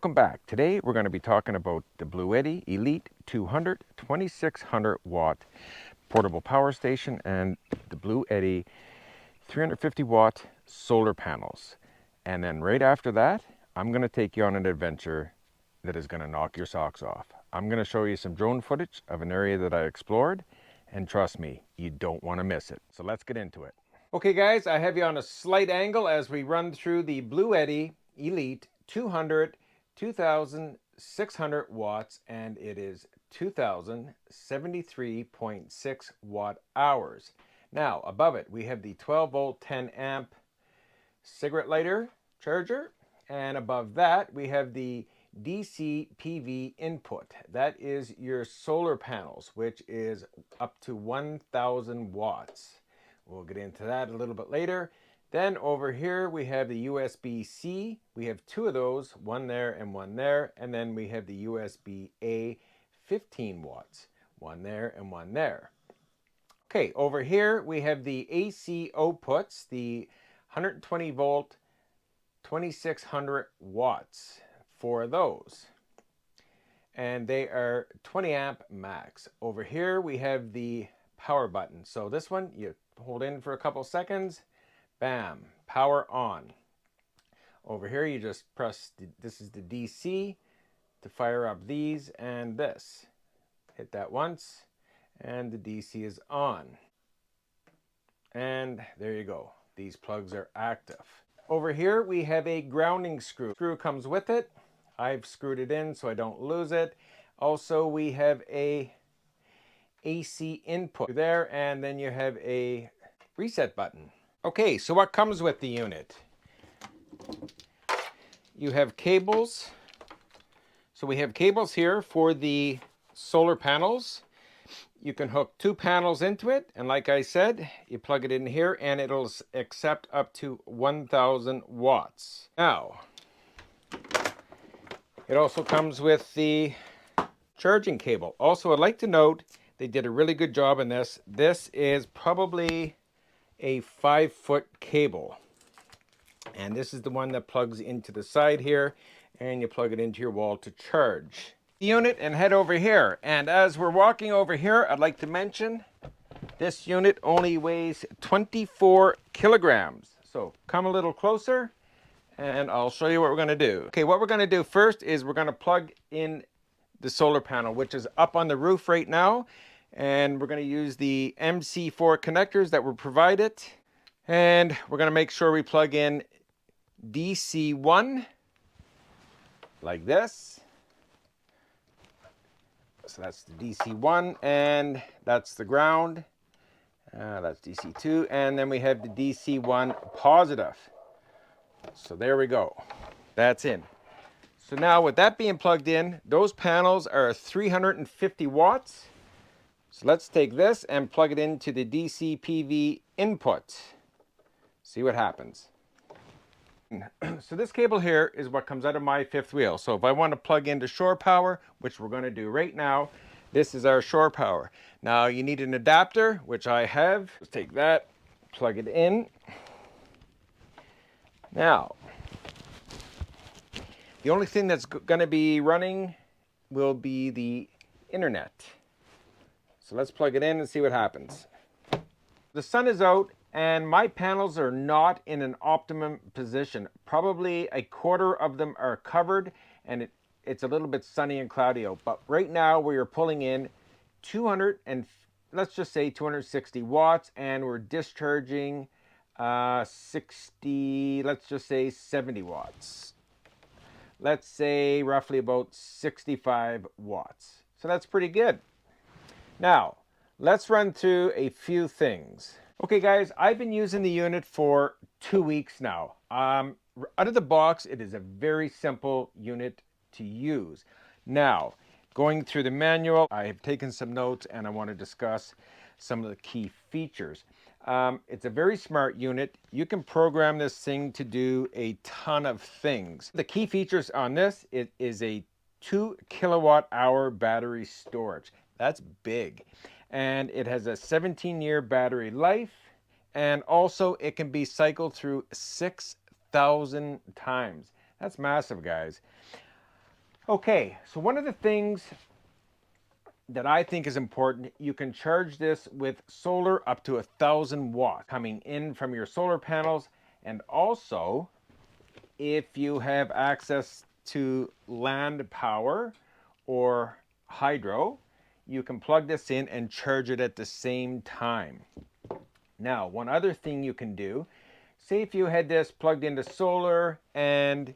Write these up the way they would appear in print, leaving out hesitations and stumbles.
Welcome back. Today we're going to be talking about the Bluetti Elite 200 2600 watt portable power station and the Bluetti 350 watt solar panels. And then right after that, I'm going to take you on an adventure that is going to knock your socks off. I'm going to show you some drone footage of an area that I explored, and trust me, you don't want to miss it. So let's get into it. Okay guys, I have you on a slight angle as we run through the Bluetti Elite 200 2600 watts, and it is 2073.6 watt hours. Now above it we have the 12 volt 10 amp cigarette lighter charger, and above that we have the DC PV input. That is your solar panels, which is up to 1000 watts. We'll get into that a little bit later. Then over here we have the USB-C. We have two of those, one there and one there. And then we have the USB-A 15 watts, one there and one there. Okay, over here we have the AC outputs, the 120 volt 2600 watts for those. And they are 20 amp max. Over here we have the power button. So this one, you hold in for a couple seconds, bam, power on. Over here you just press, this is the DC to fire up these and this. Hit that once and the DC is on. And there you go. These plugs are active. Over here we have a grounding screw. Screw comes with it. I've screwed it in so I don't lose it. Also we have a AC input there, and then you have a reset button. Okay, so what comes with the unit? You have cables. So we have cables here for the solar panels. You can hook two panels into it, and like I said, you plug it in here and it'll accept up to 1000 watts. Now, it also comes with the charging cable. Also, I'd like to note they did a really good job in this. This is probably a 5-foot cable. And this is the one that plugs into the side here, and you plug it into your wall to charge the unit and head over here. And as we're walking over here, I'd like to mention this unit only weighs 24 kilograms. So come a little closer and I'll show you what we're going to do. Okay, what we're going to do first is we're going to plug in the solar panel, which is up on the roof right now, and we're going to use the MC4 connectors that were provided, and we're going to make sure we plug in DC1 like this. So that's the DC1, and that's the ground. That's DC2, and then we have the DC1 positive. So there we go. That's in. So now with that being plugged in, those panels are 350 watts. So let's take this and plug it into the DC PV input. See what happens. So this cable here is what comes out of my fifth wheel. So if I want to plug into shore power, which we're going to do right now, this is our shore power. Now you need an adapter, which I have. Let's take that, plug it in. Now, the only thing that's going to be running will be the internet. So let's plug it in and see what happens. The sun is out and my panels are not in an optimum position. Probably a quarter of them are covered, and it's a little bit sunny and cloudy out. But right now we are pulling in 200 and let's just say 260 watts, and we're discharging 60, let's just say 70 watts. Let's say roughly about 65 watts. So that's pretty good. Now, let's run through a few things. Okay guys, I've been using the unit for 2 weeks now. Out of the box, it is a very simple unit to use. Now, going through the manual, I have taken some notes and I want to discuss some of the key features. It's a very smart unit. You can program this thing to do a ton of things. The key features on this, it is a 2 kilowatt hour battery storage. That's big. And it has a 17-year battery life, and also it can be cycled through 6,000 times. That's massive, guys. Okay, so one of the things that I think is important, you can charge this with solar up to 1,000 watts coming in from your solar panels. And also, if you have access to land power or hydro, you can plug this in and charge it at the same time. Now, one other thing you can do, say if you had this plugged into solar and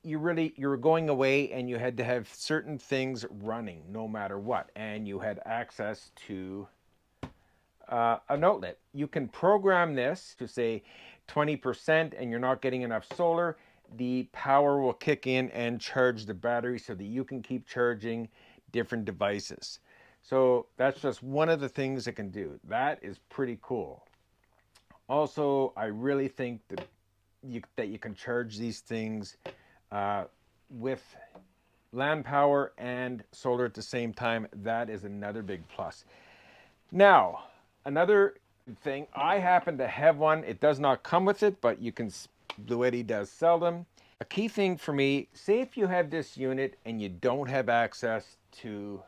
you were going away and you had to have certain things running no matter what, and you had access to an outlet. You can program this to say 20% and you're not getting enough solar. The power will kick in and charge the battery so that you can keep charging different devices. So that's just one of the things it can do. That is pretty cool. Also, I really think that you can charge these things with land power and solar at the same time. That is another big plus. Now, another thing, I happen to have one. It does not come with it, but you can, Bluetti does sell them. A key thing for me, say if you have this unit and you don't have access to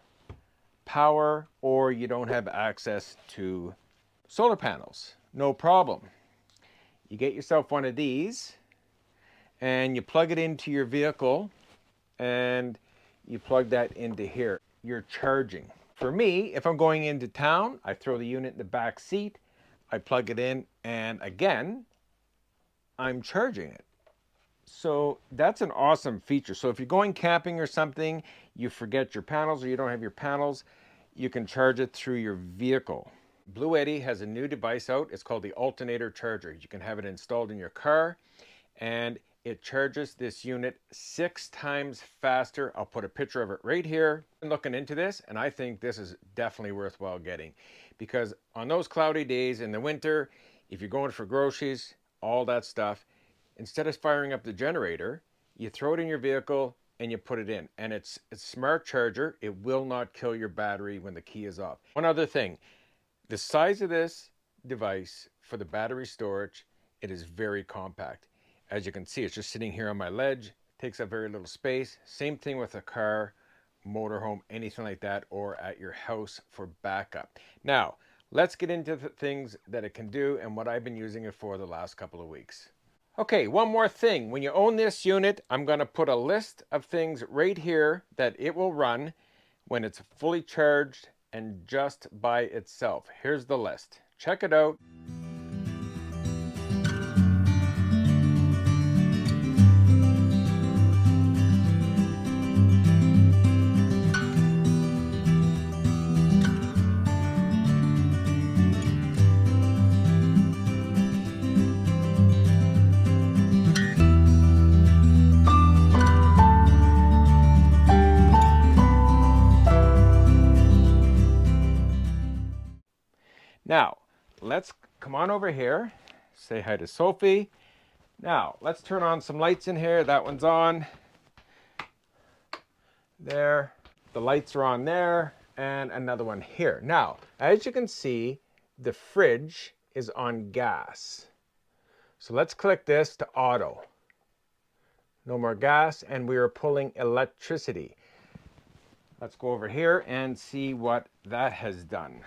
power or you don't have access to solar panels, no problem. You get yourself one of these and you plug it into your vehicle and you plug that into here. You're charging. For me, if I'm going into town, I throw the unit in the back seat, I plug it in, and again, I'm charging it. So that's an awesome feature. So if you're going camping or something, you forget your panels or you don't have your panels, you can charge it through your vehicle. Bluetti has a new device out. It's called the alternator charger. You can have it installed in your car and it charges this unit 6 times faster. I'll put a picture of it right here. I'm looking into this and I think this is definitely worthwhile getting, because on those cloudy days in the winter, if you're going for groceries, all that stuff, instead of firing up the generator, you throw it in your vehicle and you put it in. And it's a smart charger. It will not kill your battery when the key is off. One other thing, the size of this device for the battery storage, it is very compact. As you can see, it's just sitting here on my ledge. It takes up very little space. Same thing with a car, motorhome, anything like that, or at your house for backup. Now, let's get into the things that it can do and what I've been using it for the last couple of weeks. Okay, one more thing. When you own this unit, I'm going to put a list of things right here that it will run when it's fully charged and just by itself. Here's the list. Check it out. Now, let's come on over here, say hi to Sophie. Now, let's turn on some lights in here. That one's on. There. The lights are on there, and another one here. Now, as you can see, the fridge is on gas. So let's click this to auto. No more gas, and we are pulling electricity. Let's go over here and see what that has done.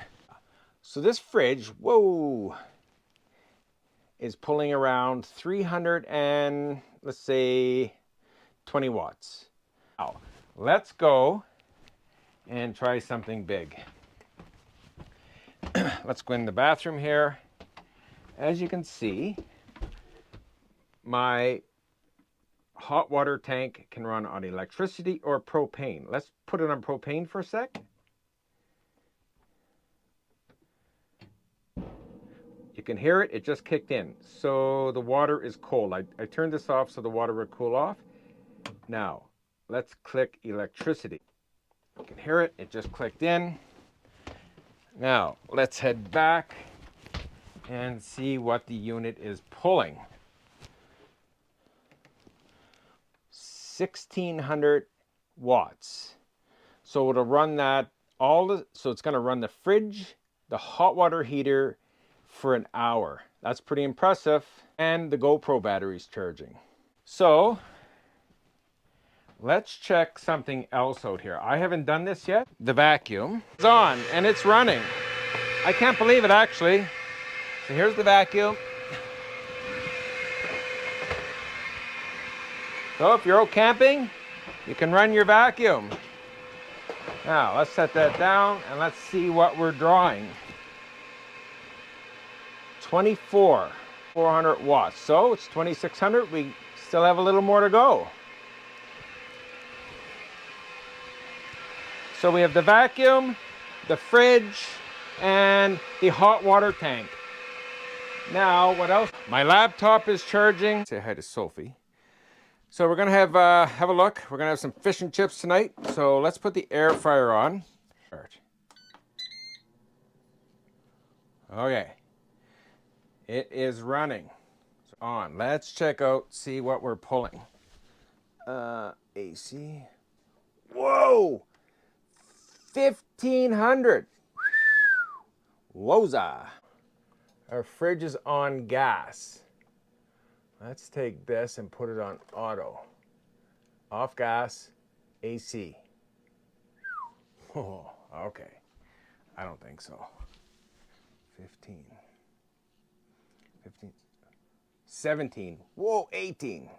So this fridge, whoa, is pulling around 300 and let's say 20 watts. Now, let's go and try something big. Let's go in the bathroom here. As you can see, my hot water tank can run on electricity or propane. Let's put it on propane for a sec. You can hear it, it just kicked in. So the water is cold. I turned this off so the water would cool off. Now, let's click electricity. You can hear it, it just clicked in. Now, let's head back and see what the unit is pulling. 1,600 watts. So it'll run that so it's gonna run the fridge, the hot water heater, for an hour. That's pretty impressive. And the GoPro battery's charging. So let's check something else out here. I haven't done this yet. The vacuum is on and it's running. I can't believe it, actually. So here's the vacuum. So if you're out camping, you can run your vacuum. Now let's set that down and let's see what we're drawing. 400 watts. So it's 2600. We still have a little more to go. So we have the vacuum, the fridge, and the hot water tank. Now, what else? My laptop is charging. Say hi to Sophie. So we're gonna have a look. We're gonna have some fish and chips tonight. So let's put the air fryer on. Okay, it is running. It's on. Let's check out, see what we're pulling. AC. Whoa, 1500. Woza. Our fridge is on gas. Let's take this and put it on auto. Off gas, AC. Oh, okay. I don't think so. 15. 17. Whoa, 18.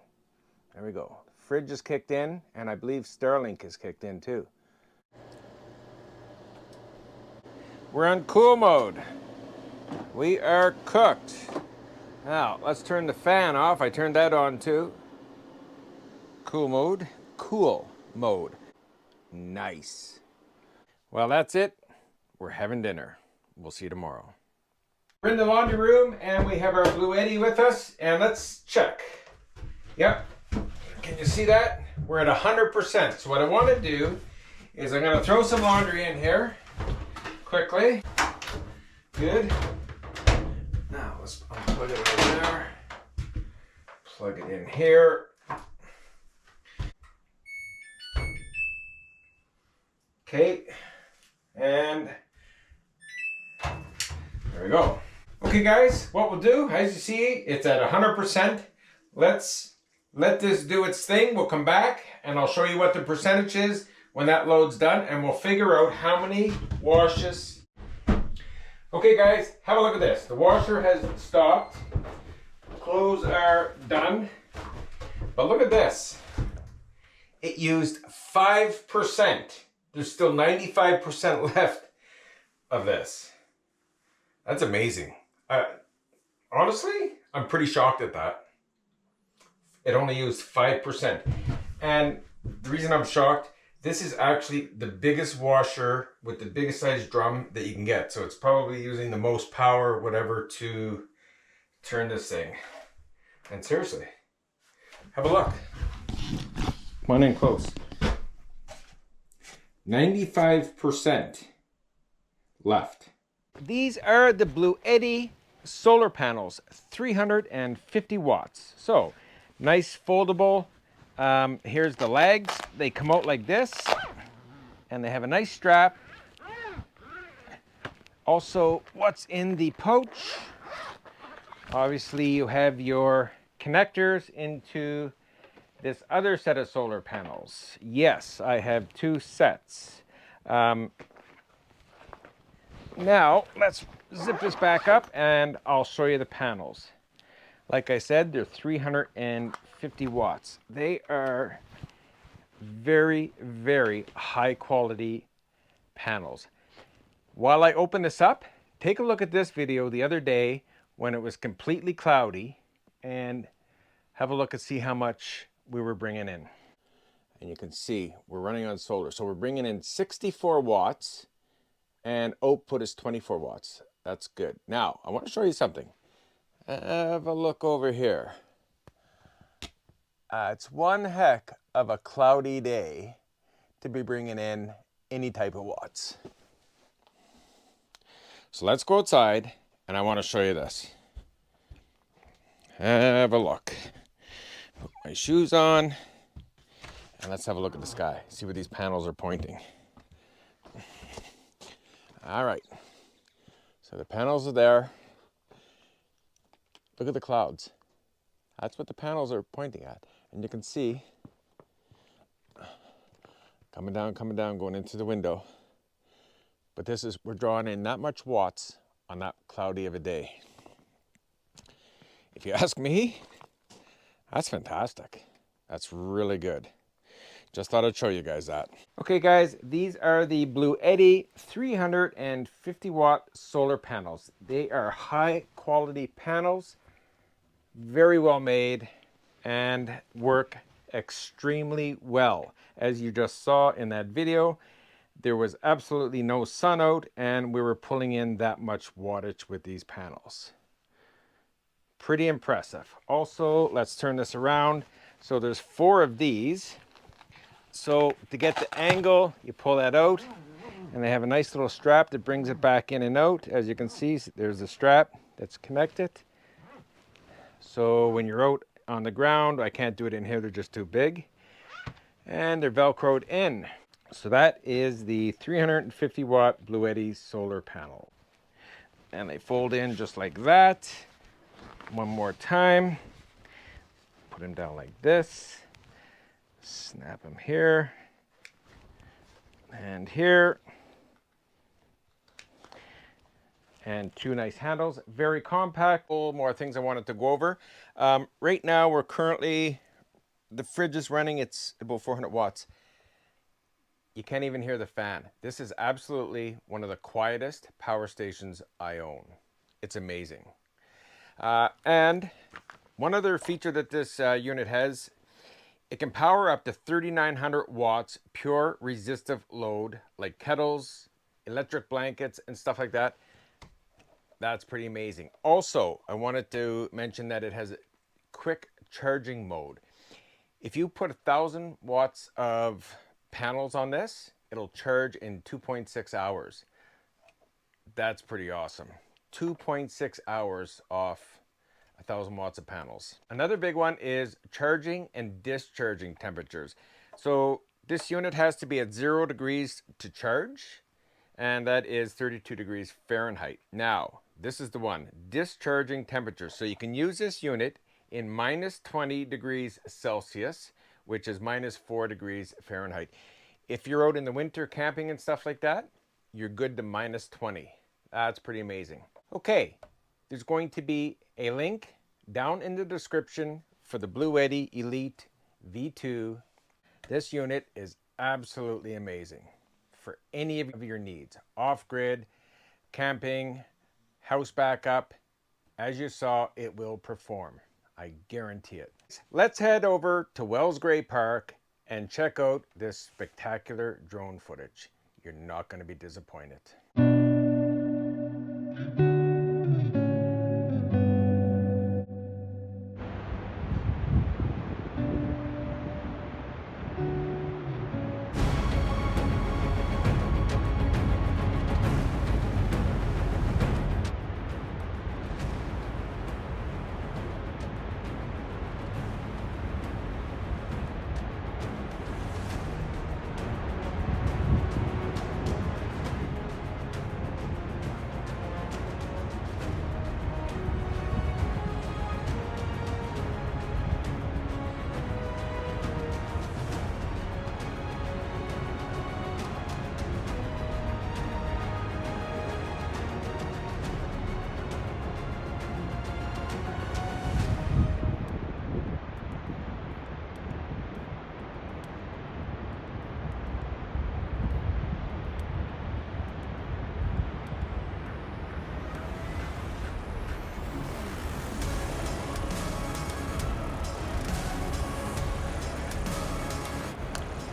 There we go. Fridge is kicked in, and I believe Starlink is kicked in too. We're on cool mode. We are cooked. Now, let's turn the fan off. I turned that on too. Cool mode. Cool mode. Nice. Well, that's it. We're having dinner. We'll see you tomorrow. We're in the laundry room and we have our Bluetti with us, and let's check. Yep. Can you see that? We're at 100%. So what I want to do is I'm going to throw some laundry in here quickly. Good. Now let's unplug it right there. Plug it in here. Okay. And there we go. Okay guys, what we'll do, as you see, it's at 100%. Let's let this do its thing. We'll come back and I'll show you what the percentage is when that load's done, and we'll figure out how many washes. Okay guys, have a look at this. The washer has stopped. Clothes are done. But look at this. It used 5%. There's still 95% left of this. That's amazing. Honestly, I'm pretty shocked at that. It only used 5%. And the reason I'm shocked, this is actually the biggest washer with the biggest size drum that you can get. So it's probably using the most power, whatever, to turn this thing. And seriously, have a look. Come on in close. 95% left. These are the Bluetti solar panels, 350 watts. So, nice foldable. Here's the legs. They come out like this, and they have a nice strap. Also, what's in the pouch? Obviously, you have your connectors into this other set of solar panels. Yes, I have two sets. Now, let's zip this back up and I'll show you the panels. Like I said, they're 350 watts. They are very, very high quality panels. While I open this up, take a look at this video the other day when it was completely cloudy, and have a look and see how much we were bringing in. And you can see we're running on solar. So we're bringing in 64 watts. And output is 24 watts. That's good. Now, I want to show you something. Have a look over here. It's one heck of a cloudy day to be bringing in any type of watts. So let's go outside, and I want to show you this. Have a look. Put my shoes on, and let's have a look at the sky. See where these panels are pointing. All right, so the panels are there. Look at the clouds. That's what the panels are pointing at. And you can see coming down, going into the window. But this is, we're drawing in that much watts on that cloudy of a day. If you ask me, that's fantastic. That's really good. Just thought I'd show you guys that. Okay guys, these are the Bluetti 350 watt solar panels. They are high quality panels, very well made, and work extremely well. As you just saw in that video, there was absolutely no sun out and we were pulling in that much wattage with these panels. Pretty impressive. Also, let's turn this around. So there's 4 of these. So to get the angle, you pull that out and they have a nice little strap that brings it back in and out. As you can see, there's a strap that's connected. So when you're out on the ground, I can't do it in here, they're just too big. And they're Velcroed in. So that is the 350 watt Bluetti solar panel. And they fold in just like that. One more time. Put them down like this. Snap them here and here, and 2 nice handles, very compact. More things I wanted to go over. Right now we're currently, the fridge is running, it's about 400 watts. You can't even hear the fan. This is absolutely one of the quietest power stations I own. It's amazing. And one other feature that this unit has, it can power up to 3,900 watts pure resistive load, like kettles, electric blankets, and stuff like that. That's pretty amazing. Also, I wanted to mention that it has a quick charging mode. If you put 1,000 watts of panels on this, it'll charge in 2.6 hours. That's pretty awesome. 2.6 hours off 1,000 watts of panels. Another big one is charging and discharging temperatures. So this unit has to be at 0 degrees to charge, and that is 32 degrees Fahrenheit. Now, this is the one, discharging temperature. So you can use this unit in minus 20 degrees Celsius, which is minus 4 degrees Fahrenheit. If you're out in the winter camping and stuff like that, you're good to minus 20. That's pretty amazing. Okay, there's going to be a link down in the description for the Bluetti Elite V2. This unit is absolutely amazing for any of your needs. Off-grid, camping, house backup. As you saw, it will perform. I guarantee it. Let's head over to Wells Gray Park and check out this spectacular drone footage. You're not going to be disappointed.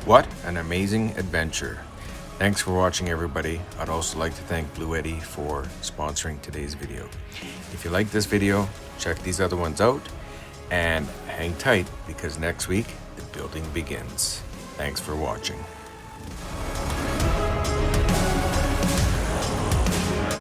What an amazing adventure. Thanks for watching, everybody. I'd also like to thank Bluetti for sponsoring today's video. If you like this video, check these other ones out and hang tight because next week the building begins. Thanks for watching.